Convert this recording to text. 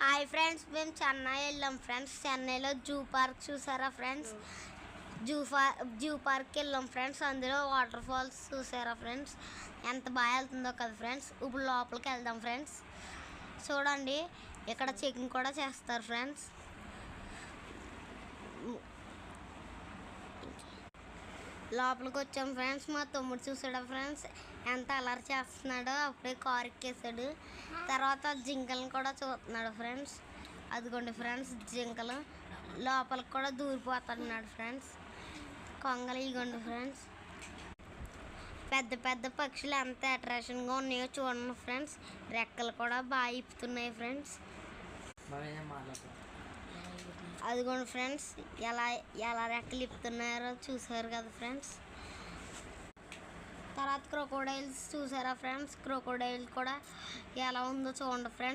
Hi friends, మేము చెన్నై వెళ్ళాం friends. చెన్నైలో జూ పార్క్ చూసారా ఫ్రెండ్స్? జూ పార్క్కి వెళ్ళాం ఫ్రెండ్స్. అందులో వాటర్ ఫాల్స్ చూసారా ఫ్రెండ్స్? ఎంత బాగా వెళ్తుందో కదా ఫ్రెండ్స్. ఇప్పుడు లోపలికి వెళ్దాం ఫ్రెండ్స్. చూడండి, ఇక్కడ చెకింగ్ కూడా చేస్తారు ఫ్రెండ్స్. లోపలికి వచ్చాం ఫ్రెండ్స్. మా తమ్ముడు చూసాడా ఫ్రెండ్స్ ఎంత అలర్ చేస్తున్నాడో. అప్పుడే కారు ఎక్కేసాడు. తర్వాత జింకలను కూడా చూస్తున్నాడు ఫ్రెండ్స్. అదిగోండి ఫ్రెండ్స్, జింకలు లోపలికి కూడా దూరిపోతున్నాడు ఫ్రెండ్స్. కొంగలు ఇగోండి ఫ్రెండ్స్. పెద్ద పెద్ద పక్షులు ఎంత అట్రాక్షన్గా ఉన్నాయో చూడండి ఫ్రెండ్స్. రెక్కలు కూడా బాగా ఇప్పుతున్నాయి ఫ్రెండ్స్. అదిగోండి ఫ్రెండ్స్, ఎలా ఎలా రెక్కలు ఇప్పుతున్నారో చూసారు కదా ఫ్రెండ్స్. తర్వాత క్రొకోడైల్స్ చూసారా ఫ్రెండ్స్? క్రొకోడైల్ కూడా ఎలా ఉందో చూడండి ఫ్రెండ్స్.